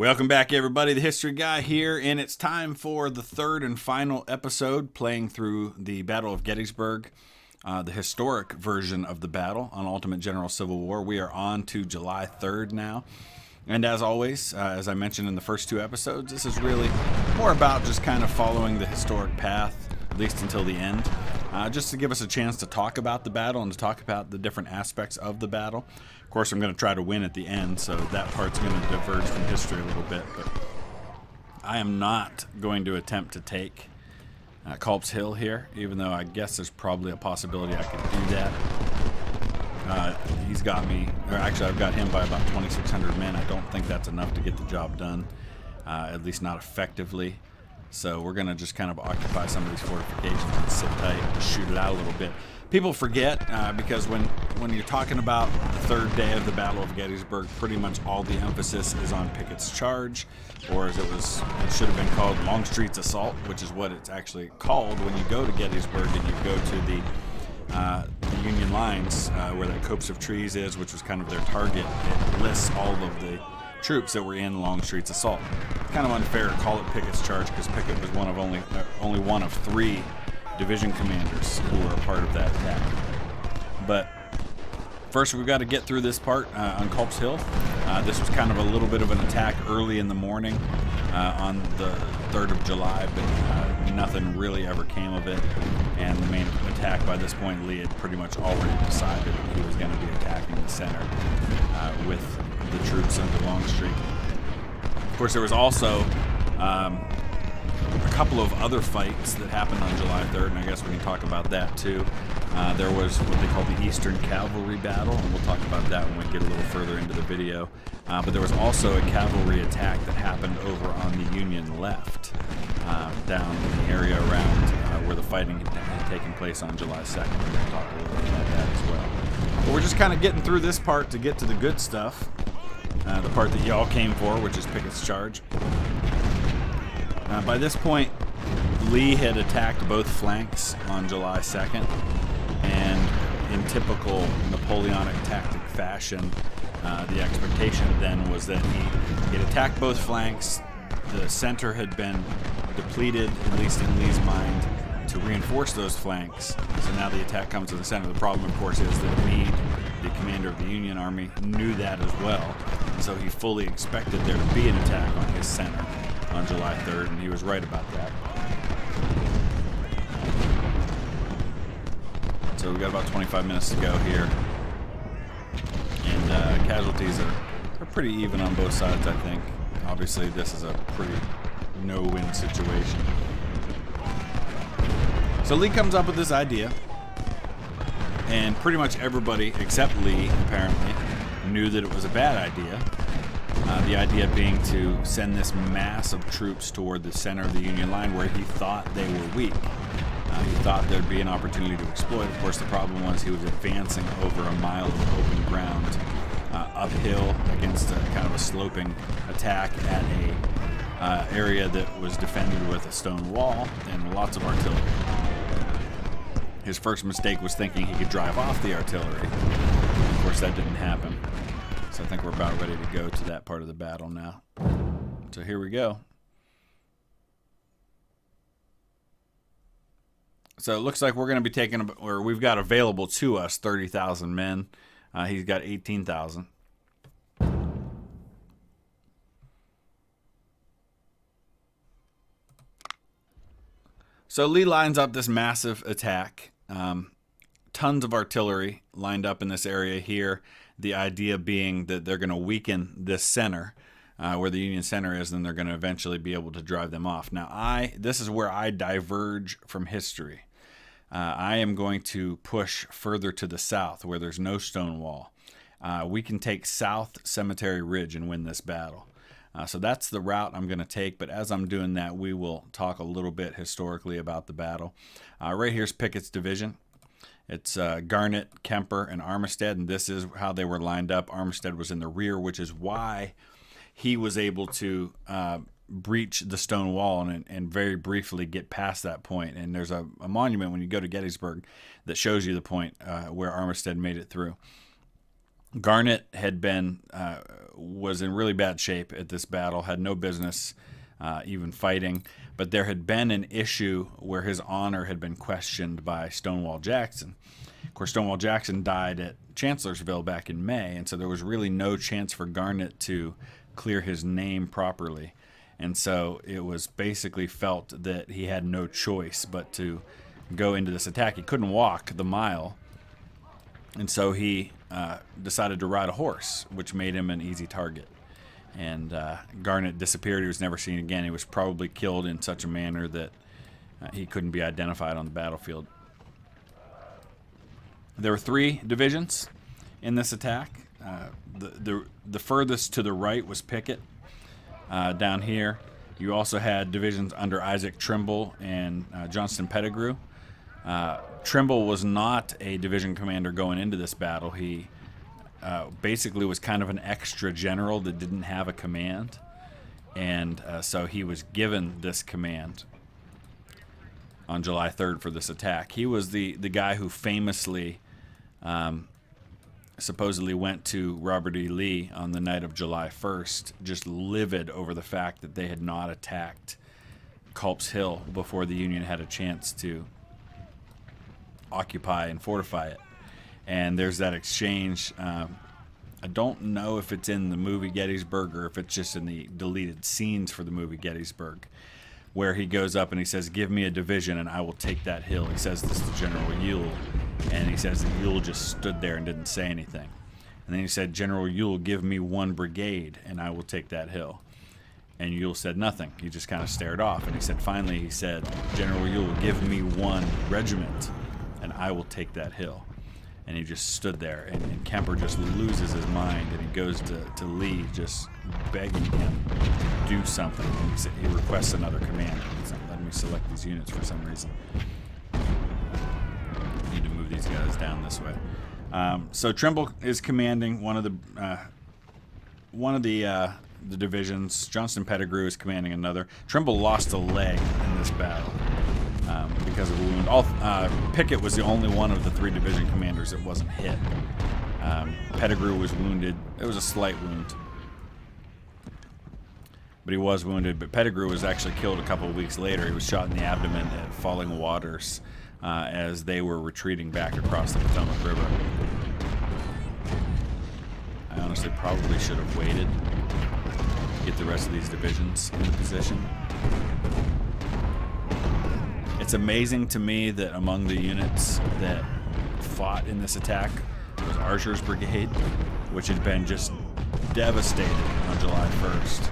Welcome back, everybody. The History Guy here, and it's time for the third and final episode, playing through the Battle of Gettysburg, the historic version of the battle on Ultimate General Civil War. We are on to July 3rd now. And as always, as I mentioned in the first two episodes, this is really more about just kind of following the historic path, at least until the end, just to give us a chance to talk about the battle and to talk about the different aspects of the battle. Of course, I'm going to try to win at the end, so that part's going to diverge from history a little bit. But I am not going to attempt to take Culp's Hill here, even though I guess there's probably a possibility I could do that. He's got me, or actually I've got him by about 2,600 men. I don't think that's enough to get the job done, at least not effectively. So we're going to just kind of occupy some of these fortifications and sit tight and shoot it out a little bit. People forget, because when you're talking about the third day of the Battle of Gettysburg, pretty much all the emphasis is on Pickett's charge, or as it should have been called, Longstreet's assault, which is what it's actually called when you go to Gettysburg and you go to the Union lines, where that copse of trees is, which was kind of their target. It lists all of the troops that were in Longstreet's assault. Kind of unfair to call it Pickett's charge, because Pickett was one of only one of three division commanders who were a part of that attack. But first, we've got to get through this part on Culp's Hill. This was kind of a little bit of an attack early in the morning on the 3rd of July, but nothing really ever came of it. And the main attack, by this point, Lee had pretty much already decided he was going to be attacking the center with the troops under Longstreet. Of course, there was also a couple of other fights that happened on July 3rd, and I guess we can talk about that too. There was what they call the Eastern Cavalry Battle, and we'll talk about that when we get a little further into the video. But there was also a cavalry attack that happened over on the Union left, down in the area around where the fighting had taken place on July 2nd. We're going to talk a little bit about that as well. But we're just kind of getting through this part to get to the good stuff, the part that y'all came for, which is Pickett's charge. By this point, Lee had attacked both flanks on July 2nd, and in typical Napoleonic tactic fashion, the expectation then was that he had attacked both flanks. The center had been depleted, at least in Lee's mind, to reinforce those flanks. So now the attack comes to the center. The problem, of course, is that Meade, the commander of the Union Army, knew that as well. So he fully expected there to be an attack on his center on July 3rd, and he was right about that. So we've got about 25 minutes to go here. And casualties are pretty even on both sides, I think. Obviously, this is a pretty no-win situation. So Lee comes up with this idea, and pretty much everybody except Lee, apparently, knew that it was a bad idea. The idea being to send this mass of troops toward the center of the Union line where he thought they were weak. He thought there'd be an opportunity to exploit. Of course, the problem was he was advancing over a mile of open ground, uphill against a kind of a sloping attack at a area that was defended with a stone wall and lots of artillery. His first mistake was thinking he could drive off the artillery. Of course, that didn't happen. So I think we're about ready to go to that part of the battle now. So here we go. So it looks like we're going to be taking, or we've got available to us 30,000 men. He's got 18,000. So Lee lines up this massive attack. Tons of artillery lined up in this area here. The idea being that they're going to weaken this center, where the Union center is, and they're going to eventually be able to drive them off. Now, this is where I diverge from history. I am going to push further to the south, where there's no stone wall. We can take South Cemetery Ridge and win this battle. So that's the route I'm going to take, but as I'm doing that, we will talk a little bit historically about the battle. Right here's Pickett's division. It's Garnett, Kemper, and Armistead, and this is how they were lined up. Armistead was in the rear, which is why he was able to breach the stone wall and very briefly get past that point. And there's a monument when you go to Gettysburg that shows you the point where Armistead made it through. Garnett had been was in really bad shape at this battle, had no business even fighting. But there had been an issue where his honor had been questioned by Stonewall Jackson. Of course, Stonewall Jackson died at Chancellorsville back in May, and so there was really no chance for Garnett to clear his name properly. And so it was basically felt that he had no choice but to go into this attack. He couldn't walk the mile, and so he decided to ride a horse, which made him an easy target. And Garnett disappeared. He was never seen again. He was probably killed in such a manner that he couldn't be identified on the battlefield. There were 3 divisions in this attack. The furthest to the right was Pickett down here. You also had divisions under Isaac Trimble and Johnston Pettigrew. Trimble was not a division commander going into this battle. He basically was kind of an extra general that didn't have a command, and so he was given this command on July 3rd for this attack. He was the guy who famously supposedly went to Robert E. Lee on the night of July 1st, just livid over the fact that they had not attacked Culp's Hill before the Union had a chance to occupy and fortify it. And there's that exchange. I don't know if it's in the movie Gettysburg or if it's just in the deleted scenes for the movie Gettysburg, where he goes up and he says, "Give me a division and I will take that hill." He says this to General Ewell, and he says that Ewell just stood there and didn't say anything. And then he said, "General Ewell, give me 1 brigade and I will take that hill." And Ewell said nothing. He just kind of stared off. And he said, finally, he said, "General Ewell, give me 1 regiment and I will take that hill." And he just stood there, and Kemper just loses his mind, and he goes to Lee, just begging him to do something. And he requests another command. He's not letting me select these units for some reason. I need to move these guys down this way. So Trimble is commanding one of the divisions. Johnston Pettigrew is commanding another. Trimble lost a leg in this battle because of a wound. Pickett was the only one of the 3 division commanders that wasn't hit. Pettigrew was wounded. It was a slight wound, but he was wounded. But Pettigrew was actually killed a couple of weeks later. He was shot in the abdomen at Falling Waters as they were retreating back across the Potomac River. I honestly probably should have waited to get the rest of these divisions in position. It's amazing to me that among the units that fought in this attack was Archer's Brigade, which had been just devastated on July 1st.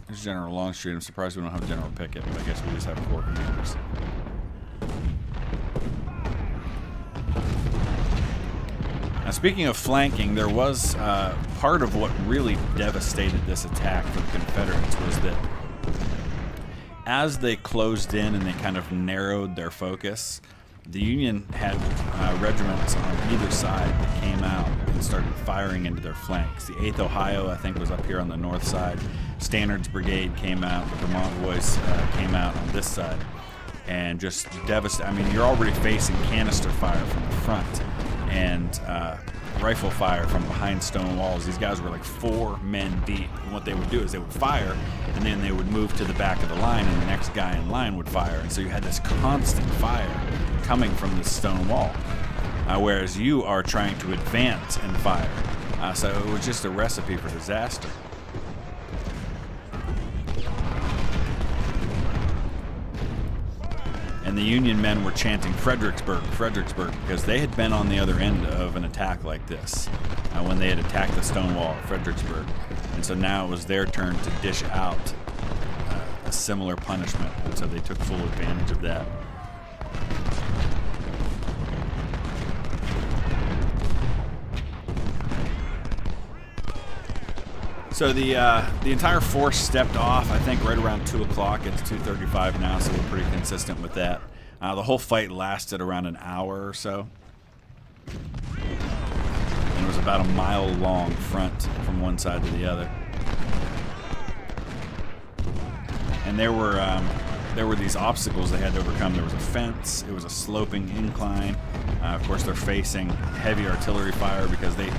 There's General Longstreet. I'm surprised we don't have General Pickett, but I guess we just have Corps commanders. Now, speaking of flanking, there was part of what really devastated this attack for the Confederates was that as they closed in and they kind of narrowed their focus, the Union had regiments on either side that came out and started firing into their flanks. The 8th Ohio, I think, was up here on the north side. Stannard's Brigade came out. The Vermont Voice came out on this side. And just devastated. I mean, you're already facing canister fire from the front and rifle fire from behind stone walls. These guys were like 4 men deep. And what they would do is they would fire, and then they would move to the back of the line, and the next guy in line would fire. And so you had this constant fire coming from this stone wall, whereas you are trying to advance and fire. So it was just a recipe for disaster. And the Union men were chanting Fredericksburg, Fredericksburg, because they had been on the other end of an attack like this when they had attacked the stone wall at Fredericksburg. And so now it was their turn to dish out a similar punishment, and so they took full advantage of that. So the entire force stepped off, I think, right around 2 o'clock. It's 2:35 now, so we're pretty consistent with that. The whole fight lasted around an hour or so. And it was about a mile-long front from one side to the other. And there were there were these obstacles they had to overcome. There was a fence. It was a sloping incline. Of course, they're facing heavy artillery fire because they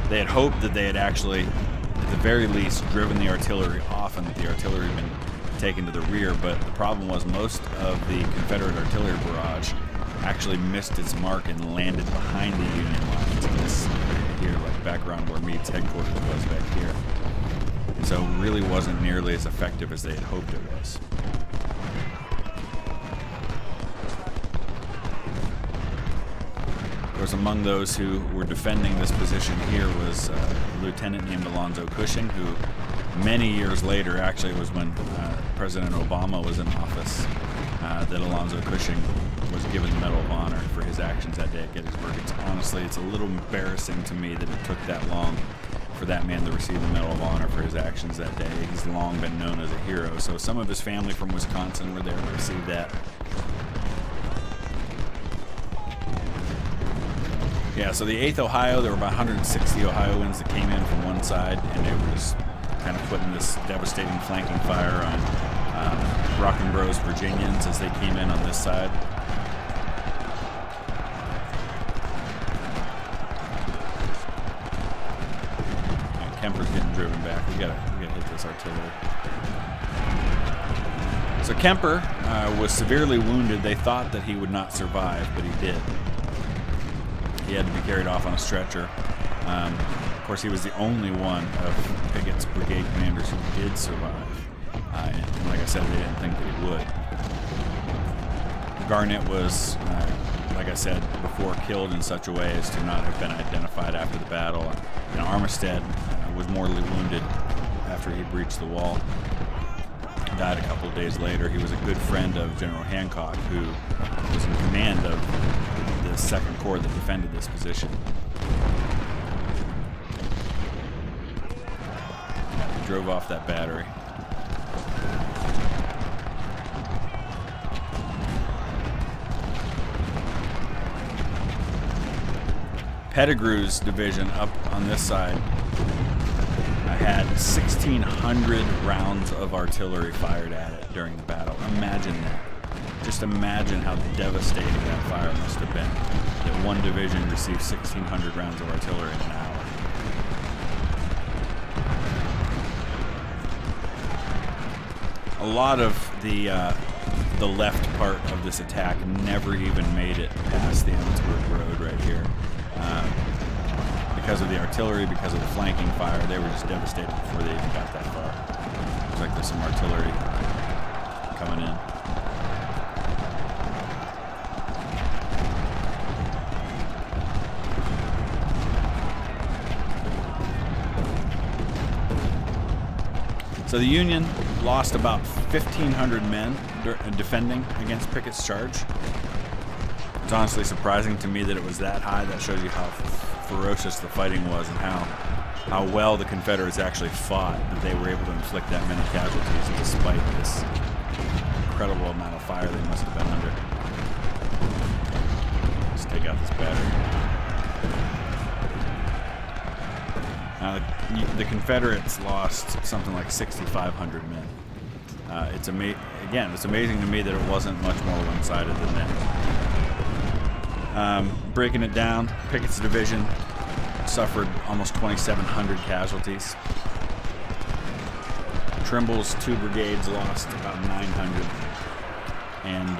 had hoped that they had actually, at the very least, driven the artillery off and that the artillery had been taken to the rear. But the problem was most of the Confederate artillery barrage actually missed its mark and landed behind the Union lines in this area here, like back around where Meade's headquarters was back here. So it really wasn't nearly as effective as they had hoped it was. Of course, among those who were defending this position here was a lieutenant named Alonzo Cushing, who many years later, actually it was when President Obama was in office, that Alonzo Cushing was given the Medal of Honor for his actions that day at Gettysburg. It's a little embarrassing to me that it took that long for that man to receive the Medal of Honor for his actions that day. He's long been known as a hero. So some of his family from Wisconsin were there to receive that. Yeah, so the 8th Ohio, there were about 160 Ohioans that came in from one side, and they were just kind of putting this devastating flanking fire on Brockenbrough's Virginians as they came in on this side. Kemper's getting driven back. We gotta hit this artillery. So Kemper was severely wounded. They thought that he would not survive, but he did. He had to be carried off on a stretcher. Of course, he was the only one of Pickett's brigade commanders who did survive. And like I said, they didn't think that he would. Garnett was, like I said before, killed in such a way as to not have been identified after the battle. And Armistead was mortally wounded after he breached the wall. Died a couple of days later. He was a good friend of General Hancock, who was in command of the 2nd Corps that defended this position. He drove off that battery. Pettigrew's division up on this side had 1,600 rounds of artillery fired at it during the battle. Imagine that. Just imagine how devastating that fire must have been. That one division received 1,600 rounds of artillery in an hour. A lot of the left part of this attack never even made it past the Emmitsburg Road right here. Because of the artillery, because of the flanking fire, they were just devastated before they even got that far. Looks like there's some artillery coming in. So the Union lost about 1,500 men defending against Pickett's charge. It's honestly surprising to me that it was that high. That shows you how ferocious the fighting was and how well the Confederates actually fought, that they were able to inflict that many casualties despite this incredible amount of fire they must have been under. Let's take out this battery. Now the Confederates lost something like 6,500 men. It's amazing to me that it wasn't much more one-sided than that. Breaking it down, Pickett's division suffered almost 2,700 casualties. Trimble's 2 brigades lost about 900, and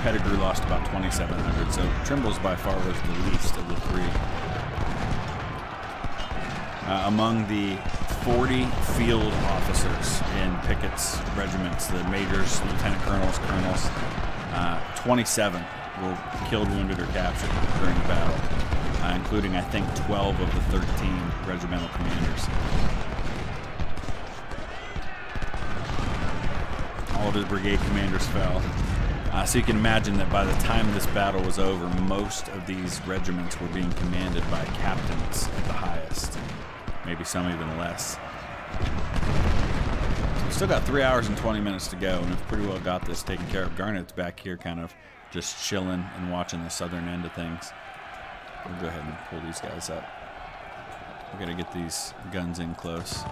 Pettigrew lost about 2,700. So Trimble's by far was the least of the 3. Among the 40 field officers in Pickett's regiments, the majors, lieutenant colonels, 27 were killed, wounded, or captured during the battle, including, I think, 12 of the 13 regimental commanders. All of his brigade commanders fell. So you can imagine that by the time this battle was over, most of these regiments were being commanded by captains at the highest, maybe some even less. So we've still got 3 hours and 20 minutes to go, and we've pretty well got this taken care of. Garnett's back here kind of just chilling and watching the southern end of things. We'll go ahead and pull these guys up. We're going to get these guns in close.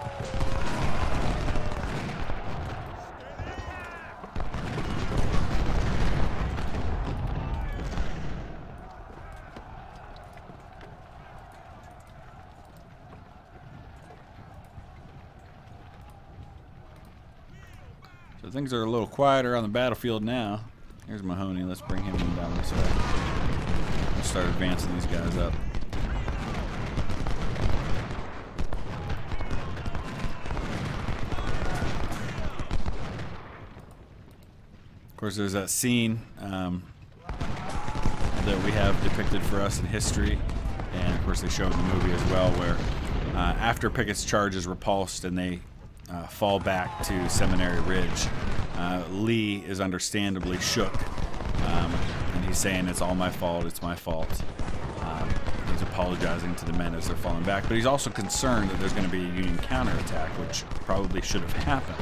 things are a little quieter on the battlefield now. Here's Mahoney. Let's bring him in down this way. We'll start advancing these guys up. Of course, there's that scene that we have depicted for us in history, and of course they show in the movie as well, where after Pickett's charge is repulsed and they fall back to Seminary Ridge, Lee is understandably shook, and he's saying, "It's all my fault, it's my fault." He's apologizing to the men as they're falling back, but he's also concerned that there's going to be a Union counterattack, which probably should have happened,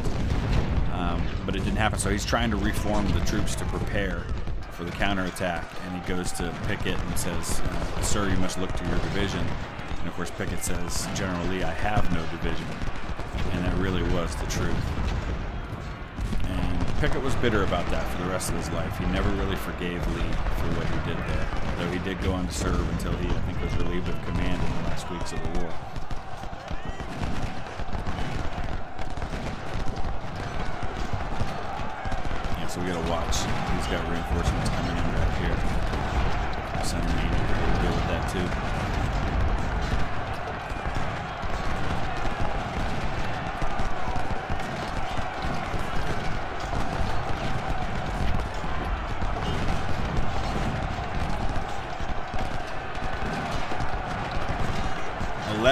but it didn't happen. So he's trying to reform the troops to prepare for the counterattack, and he goes to Pickett and says, "Sir, you must look to your division." And of course Pickett says, "General Lee, I have no division." And that really was the truth. And Pickett was bitter about that for the rest of his life. He never really forgave Lee for what he did there, though he did go on to serve until he, I think, was relieved of command in the last weeks of the war. Yeah, so we gotta watch. He's got reinforcements coming in right here. Send Meade to deal with that too.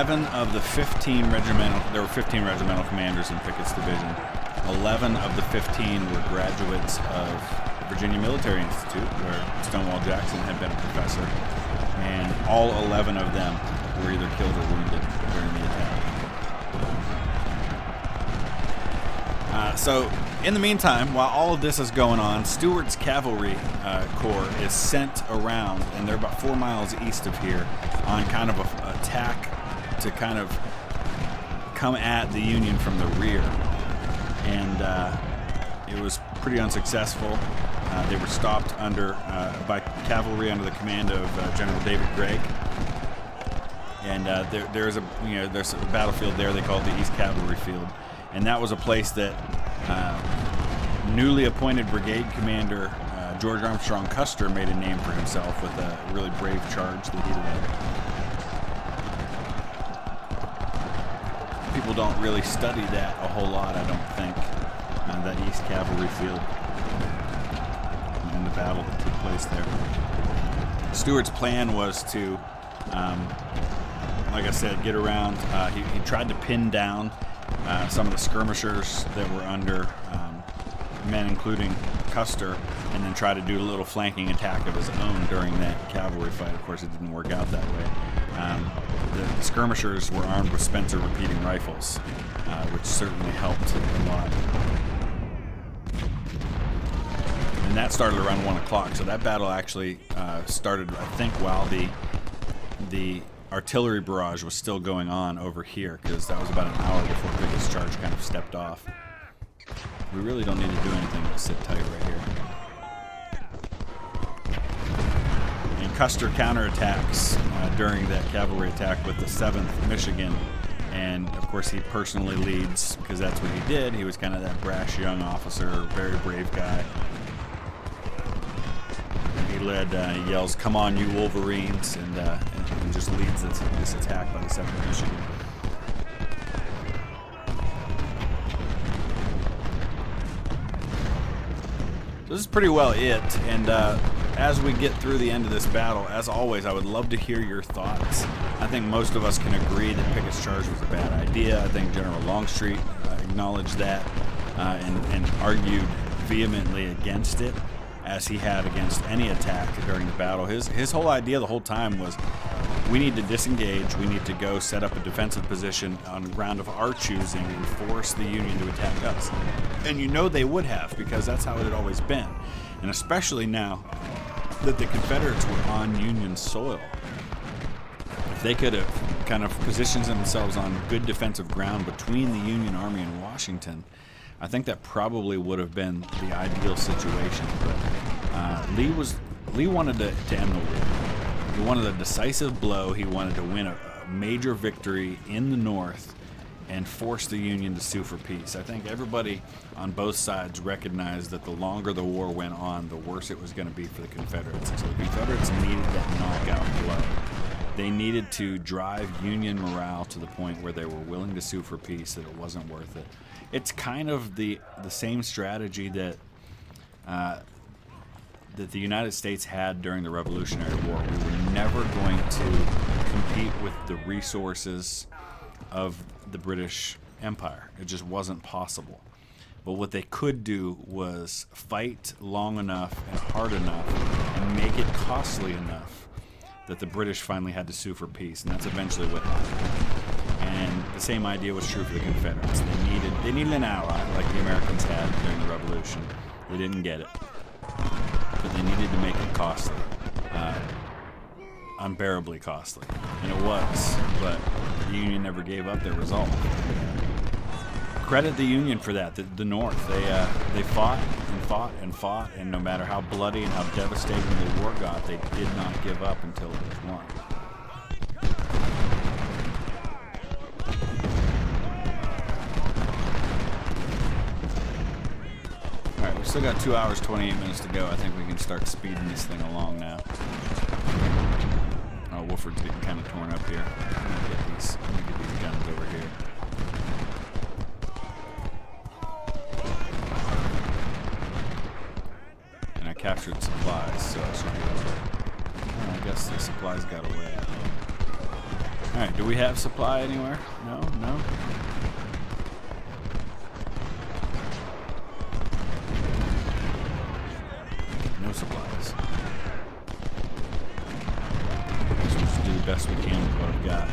Of the 15 regimental, there were 15 regimental commanders in Pickett's division. 11 of the 15 were graduates of Virginia Military Institute, where Stonewall Jackson had been a professor, and all 11 of them were either killed or wounded during the attack. So, in the meantime, while all of this is going on, Stewart's Cavalry Corps is sent around, and they're about 4 miles east of here, on kind of an attack to kind of come at the Union from the rear, and it was pretty unsuccessful. They were stopped by cavalry under the command of General David Gregg, and there's a battlefield there they call it the East Cavalry Field, and that was a place that newly appointed brigade commander George Armstrong Custer made a name for himself with a really brave charge that he led. People don't really study that a whole lot, I don't think, that East Cavalry Field and the battle that took place there. Stewart's plan was to, like I said, get around. He tried to pin down some of the skirmishers that were under men, including Custer, and then try to do a little flanking attack of his own during that cavalry fight. Of course, it didn't work out that way. The skirmishers were armed with Spencer repeating rifles, which certainly helped a lot. And that started around 1 o'clock, so that battle actually started, I think, while the artillery barrage was still going on over here, because that was about an hour before Pickett's charge kind of stepped off. We really don't need to do anything but sit tight right here. Custer counterattacks during that cavalry attack with the 7th Michigan, and of course he personally leads because that's what he did. He was kind of that brash young officer, very brave guy. And he led, he yells, "Come on, you Wolverines," and just leads this attack by the 7th Michigan. So this is pretty well it, and as we get through the end of this battle, as always, I would love to hear your thoughts. I think most of us can agree that Pickett's charge was a bad idea. I think General Longstreet acknowledged that and argued vehemently against it, as he had against any attack during the battle. His whole idea the whole time was, we need to disengage, we need to go set up a defensive position on ground of our choosing and force the Union to attack us. And you know they would have, because that's how it had always been. And especially now that the Confederates were on Union soil. If they could have kind of positioned themselves on good defensive ground between the Union Army and Washington, I think that probably would have been the ideal situation. But Lee wanted to end the war. He wanted a decisive blow. He wanted to win a major victory in the North, and force the Union to sue for peace. I think everybody on both sides recognized that the longer the war went on, the worse it was going to be for the Confederates. So the Confederates needed that knockout blow. They needed to drive Union morale to the point where they were willing to sue for peace, that it wasn't worth it. It's kind of the same strategy that that the United States had during the Revolutionary War. We were never going to compete with the resources of the British Empire. It just wasn't possible. But what they could do was fight long enough and hard enough and make it costly enough that the British finally had to sue for peace, and that's eventually what happened. And the same idea was true for the Confederates. They needed an ally like the Americans had during the Revolution. They didn't get it, but they needed to make it costly, unbearably costly, and it was. But the Union never gave up their resolve. Credit the Union for that. The North, they fought and fought and fought, and no matter how bloody and how devastating the war got, they did not give up until it was won. All right, we've still got 2 hours, 28 minutes to go. I think we can start speeding this thing along now. Oh, Wolford's getting kind of torn up here. I'm gonna get these guns over here. Captured supplies, so I should be able to, I guess the supplies got away. Alright, do we have supply anywhere? No? No supplies. Guess we'll just do the best we can with what I've got.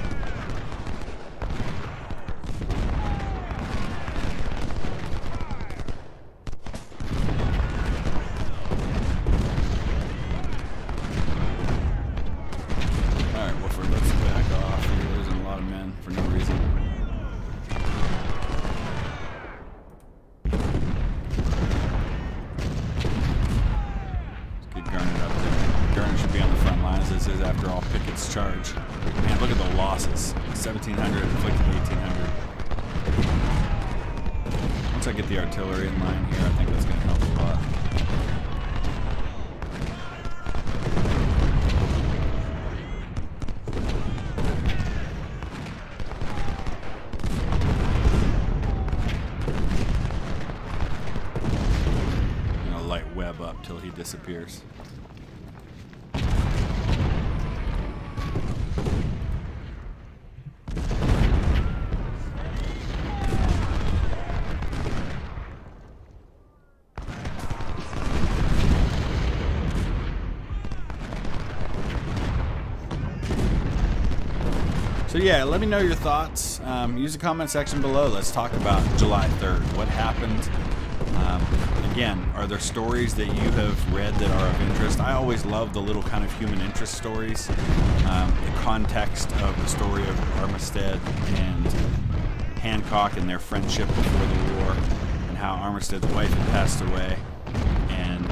After all Pickett's charge. Man, look at the losses. 1,700 inflicted 1,800. Once I get the artillery in line here, I think that's going to help a lot. I'm going to light Webb up till he disappears. So yeah, let me know your thoughts. Use the comment section below. Let's talk about July 3rd. What happened? Again, are there stories that you have read that are of interest? I always love the little kind of human interest stories. The context of the story of Armistead and Hancock and their friendship before the war, and how Armistead's wife had passed away. And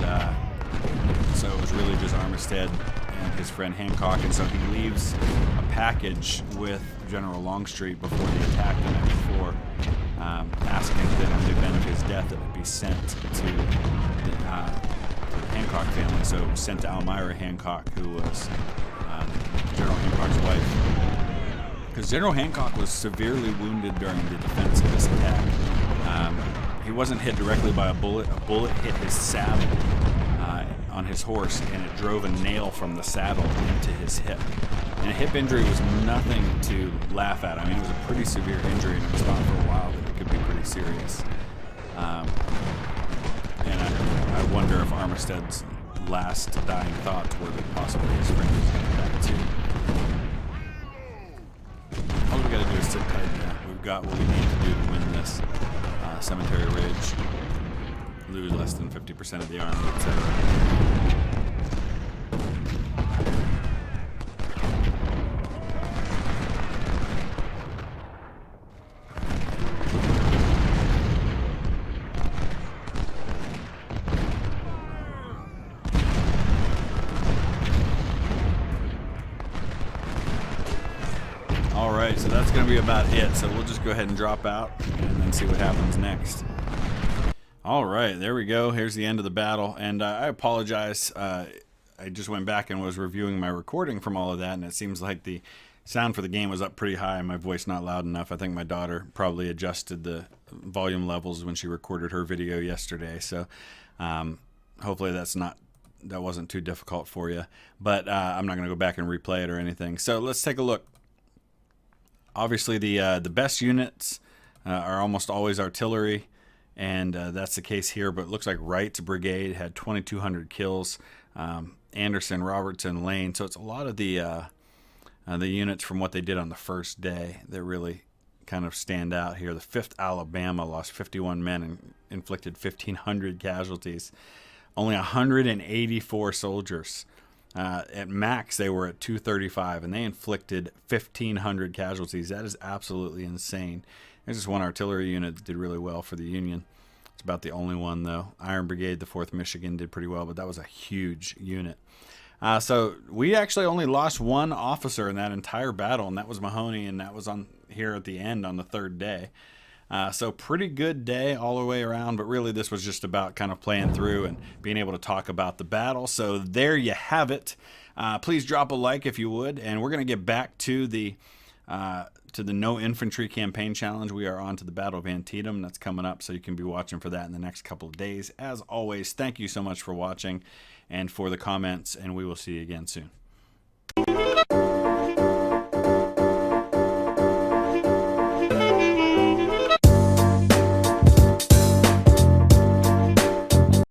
so it was really just Armistead and his friend Hancock, and so he leaves a package with General Longstreet before the attack the night before, asking that in the event of his death that it be sent to the Hancock family. So it was sent to Elmira Hancock, who was General Hancock's wife. Because General Hancock was severely wounded during the defense of this attack. He wasn't hit directly by a bullet. A bullet hit his saddle on his horse, and it drove a nail from the saddle into his hip. And a hip injury was nothing to laugh at. I mean, it was a pretty severe injury, and it was thought for a while that it could be pretty serious. And I wonder if Armistead's last dying thoughts were that possibly his friend was going to die too. All we got to do is sit tight now. We've got what we need to do to win this. Cemetery Ridge, lose less than 50% of the army, etc. right, so that's going to be about it. So we'll just go ahead and drop out and then see what happens next. All right, there we go. Here's the end of the battle. And I apologize. I just went back and was reviewing my recording from all of that, and it seems like the sound for the game was up pretty high and my voice not loud enough. I think my daughter probably adjusted the volume levels when she recorded her video yesterday. So hopefully that wasn't too difficult for you. But I'm not going to go back and replay it or anything. So let's take a look. Obviously, the best units are almost always artillery, and that's the case here. But it looks like Wright's brigade had 2,200 kills. Anderson, Robertson, Lane. So it's a lot of the units from what they did on the first day that really kind of stand out here. The 5th Alabama lost 51 men and inflicted 1,500 casualties. Only 184 soldiers. At max, they were at 235, and they inflicted 1,500 casualties. That is absolutely insane. There's just one artillery unit that did really well for the Union. It's about the only one, though. Iron Brigade, the 4th Michigan, did pretty well, but that was a huge unit. So we actually only lost one officer in that entire battle, and that was Mahoney, and that was on here at the end on the 3rd day. So pretty good day all the way around, but really this was just about kind of playing through and being able to talk about the battle. So there you have it. Please drop a like if you would, and we're going to get back to the No Infantry Campaign Challenge. We are on to the Battle of Antietam. That's coming up, so you can be watching for that in the next couple of days. As always, thank you so much for watching and for the comments, and we will see you again soon.